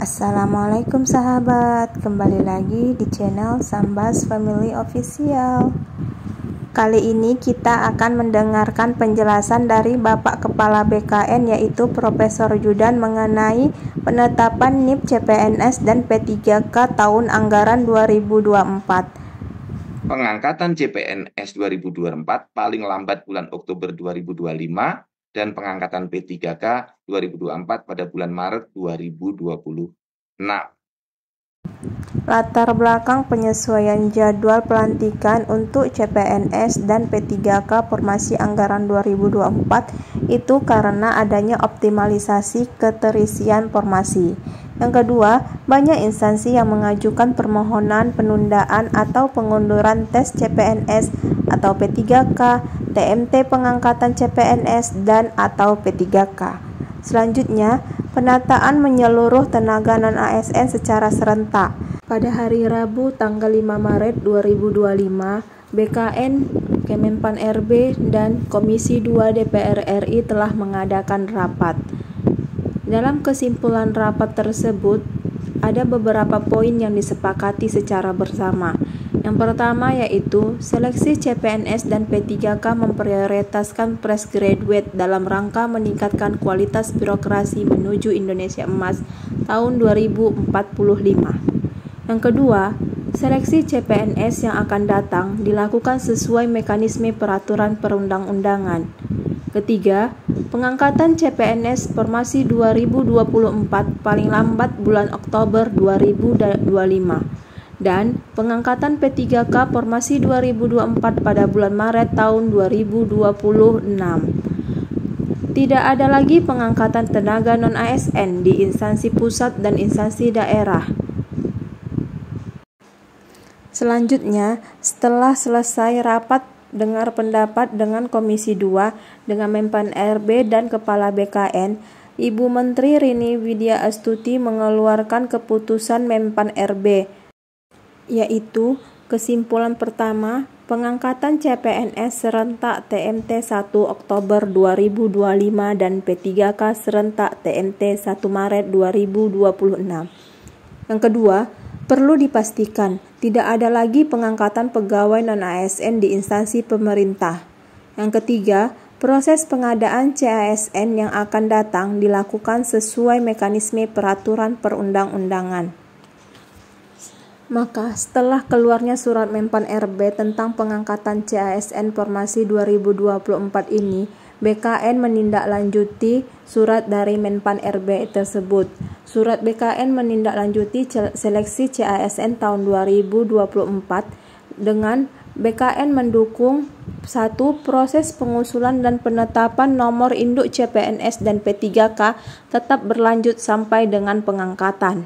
Assalamualaikum sahabat, kembali lagi di channel Sambas Family Official. Kali ini kita akan mendengarkan penjelasan dari Bapak Kepala BKN yaitu Profesor Judan mengenai penetapan NIP CPNS dan P3K tahun anggaran 2024. Pengangkatan CPNS 2024 paling lambat bulan Oktober 2025 dan pengangkatan P3K 2024 pada bulan Maret 2026. Latar belakang penyesuaian jadwal pelantikan untuk CPNS dan P3K formasi anggaran 2024 itu karena adanya optimalisasi keterisian formasi. Yang kedua, banyak instansi yang mengajukan permohonan penundaan atau pengunduran tes CPNS atau P3K, TMT pengangkatan CPNS dan atau P3K. Selanjutnya, penataan menyeluruh tenaga non-ASN secara serentak. Pada hari Rabu tanggal 5 Maret 2025, BKN, Kemenpan RB, dan Komisi 2 DPR RI telah mengadakan rapat. Dalam kesimpulan rapat tersebut, ada beberapa poin yang disepakati secara bersama. Yang pertama yaitu seleksi CPNS dan P3K memprioritaskan fresh graduate dalam rangka meningkatkan kualitas birokrasi menuju Indonesia Emas tahun 2045. Yang kedua, seleksi CPNS yang akan datang dilakukan sesuai mekanisme peraturan perundang-undangan. Ketiga, pengangkatan CPNS formasi 2024 paling lambat bulan Oktober 2025 dan pengangkatan P3K formasi 2024 pada bulan Maret tahun 2026. Tidak ada lagi pengangkatan tenaga non-ASN di instansi pusat dan instansi daerah. Selanjutnya, setelah selesai rapat dengar pendapat dengan Komisi 2 dengan Menpan RB dan Kepala BKN, Ibu Menteri Rini Widya Astuti mengeluarkan keputusan Menpan RB, yaitu kesimpulan pertama, pengangkatan CPNS serentak TMT 1 Oktober 2025 dan P3K serentak TMT 1 Maret 2026. Yang kedua, perlu dipastikan tidak ada lagi pengangkatan pegawai non-ASN di instansi pemerintah. Yang ketiga, proses pengadaan CASN yang akan datang dilakukan sesuai mekanisme peraturan perundang-undangan. Maka setelah keluarnya surat Menpan RB tentang pengangkatan CASN formasi 2024 ini, BKN menindaklanjuti surat dari Menpan RB tersebut. Surat BKN menindaklanjuti seleksi CASN tahun 2024 dengan BKN mendukung 1. Proses pengusulan dan penetapan nomor induk CPNS dan P3K tetap berlanjut sampai dengan pengangkatan.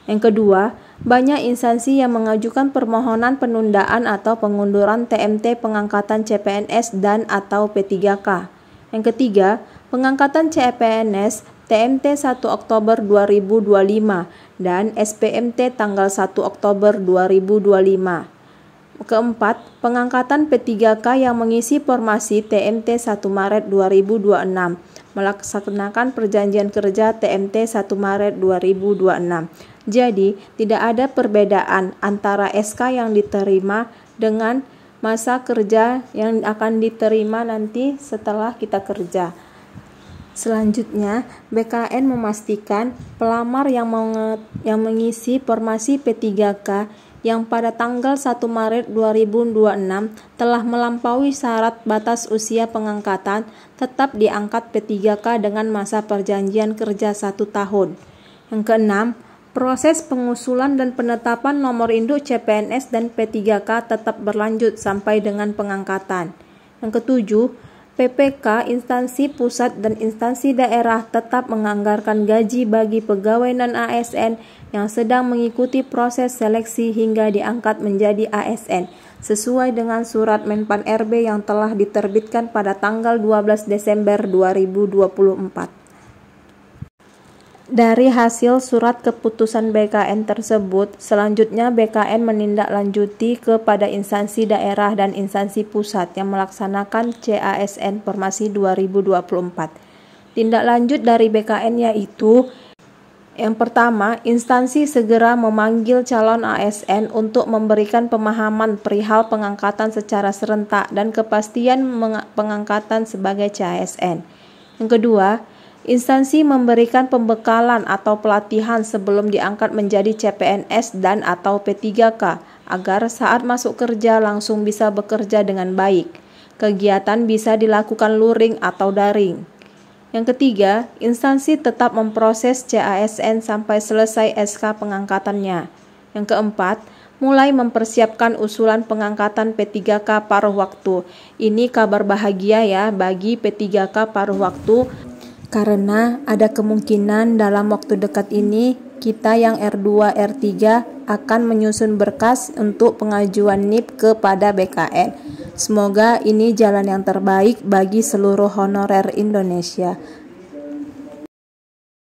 Yang kedua, banyak instansi yang mengajukan permohonan penundaan atau pengunduran TMT pengangkatan CPNS dan atau P3K. Yang ketiga, pengangkatan CPNS TMT 1 Oktober 2025 dan SPMT tanggal 1 Oktober 2025. Keempat, pengangkatan P3K yang mengisi formasi TMT 1 Maret 2026 melaksanakan perjanjian kerja TMT 1 Maret 2026. Jadi, tidak ada perbedaan antara SK yang diterima dengan masa kerja yang akan diterima nanti setelah kita kerja. Selanjutnya, BKN memastikan pelamar yang mengisi formasi P3K yang pada tanggal 1 Maret 2026 telah melampaui syarat batas usia pengangkatan tetap diangkat P3K dengan masa perjanjian kerja 1 tahun. Yang keenam, proses pengusulan dan penetapan nomor induk CPNS dan P3K tetap berlanjut sampai dengan pengangkatan. Yang ketujuh, PPK instansi pusat dan instansi daerah tetap menganggarkan gaji bagi pegawai non-ASN yang sedang mengikuti proses seleksi hingga diangkat menjadi ASN sesuai dengan surat Menpan RB yang telah diterbitkan pada tanggal 12 Desember 2024. Dari hasil surat keputusan BKN tersebut, selanjutnya BKN menindaklanjuti kepada instansi daerah dan instansi pusat yang melaksanakan CASN formasi 2024. Tindak lanjut dari BKN yaitu Yang pertama, instansi segera memanggil calon ASN untuk memberikan pemahaman perihal pengangkatan secara serentak dan kepastian pengangkatan sebagai CASN. Yang kedua, instansi memberikan pembekalan atau pelatihan sebelum diangkat menjadi CPNS dan atau P3K agar saat masuk kerja langsung bisa bekerja dengan baik. Kegiatan bisa dilakukan luring atau daring. Yang ketiga, instansi tetap memproses CASN sampai selesai SK pengangkatannya. Yang keempat, mulai mempersiapkan usulan pengangkatan P3K paruh waktu. Ini kabar bahagia ya bagi P3K paruh waktu, karena ada kemungkinan dalam waktu dekat ini kita yang R2, R3 akan menyusun berkas untuk pengajuan NIP kepada BKN. Semoga ini jalan yang terbaik bagi seluruh honorer Indonesia.